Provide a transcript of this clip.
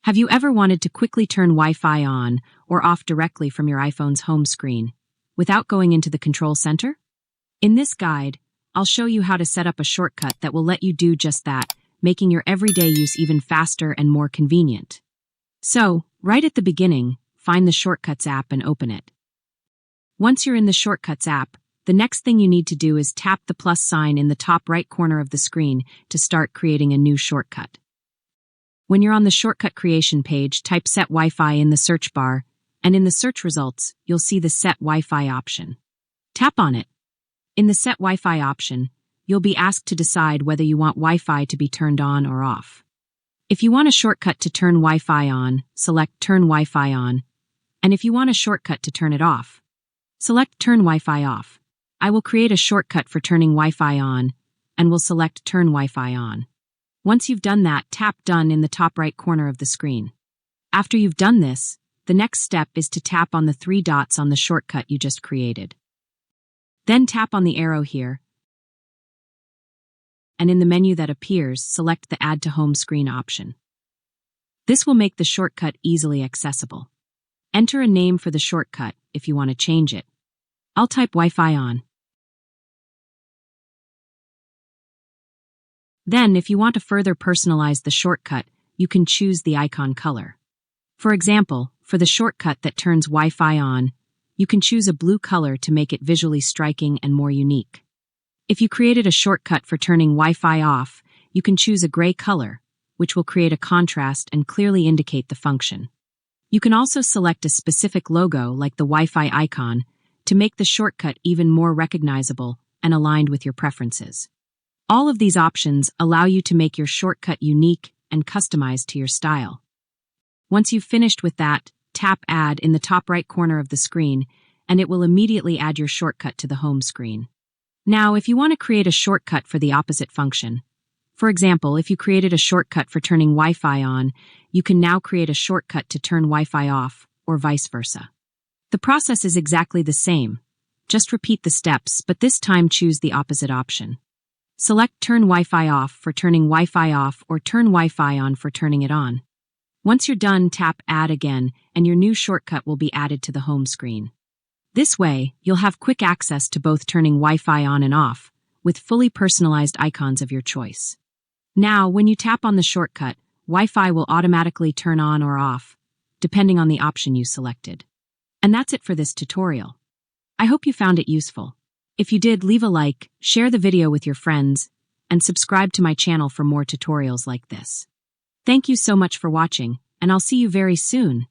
Have you ever wanted to quickly turn Wi-Fi on or off directly from your iPhone's home screen without going into the control center? In this guide, I'll show you how to set up a shortcut that will let you do just that, making your everyday use even faster and more convenient. So, right at the beginning, find the Shortcuts app and open it. Once you're in the Shortcuts app, the next thing you need to do is tap the plus sign in the top right corner of the screen to start creating a new shortcut. When you're on the shortcut creation page, type Set Wi-Fi in the search bar, and in the search results, you'll see the Set Wi-Fi option. Tap on it. In the Set Wi-Fi option, you'll be asked to decide whether you want Wi-Fi to be turned on or off. If you want a shortcut to turn Wi-Fi on, select Turn Wi-Fi On, and if you want a shortcut to turn it off, select Turn Wi-Fi Off. I will create a shortcut for turning Wi-Fi on, and will select Turn Wi-Fi On. Once you've done that, tap Done in the top right corner of the screen. After you've done this, the next step is to tap on the 3 dots on the shortcut you just created. Then tap on the arrow here, and in the menu that appears, select the Add to Home Screen option. This will make the shortcut easily accessible. Enter a name for the shortcut if you want to change it. I'll type Wi-Fi On. Then, if you want to further personalize the shortcut, you can choose the icon color. For example, for the shortcut that turns Wi-Fi on, you can choose a blue color to make it visually striking and more unique. If you created a shortcut for turning Wi-Fi off, you can choose a gray color, which will create a contrast and clearly indicate the function. You can also select a specific logo like the Wi-Fi icon to make the shortcut even more recognizable and aligned with your preferences. All of these options allow you to make your shortcut unique and customized to your style. Once you've finished with that, tap Add in the top right corner of the screen, and it will immediately add your shortcut to the home screen. Now, if you want to create a shortcut for the opposite function, for example, if you created a shortcut for turning Wi-Fi on, you can now create a shortcut to turn Wi-Fi off, or vice versa. The process is exactly the same. Just repeat the steps, but this time choose the opposite option. Select Turn Wi-Fi Off for turning Wi-Fi off or Turn Wi-Fi on for turning it on. Once you're done, tap Add again, and your new shortcut will be added to the home screen. This way, you'll have quick access to both turning Wi-Fi on and off, with fully personalized icons of your choice. Now, when you tap on the shortcut, Wi-Fi will automatically turn on or off, depending on the option you selected. And that's it for this tutorial. I hope you found it useful. If you did, leave a like, share the video with your friends, and subscribe to my channel for more tutorials like this. Thank you so much for watching, and I'll see you very soon.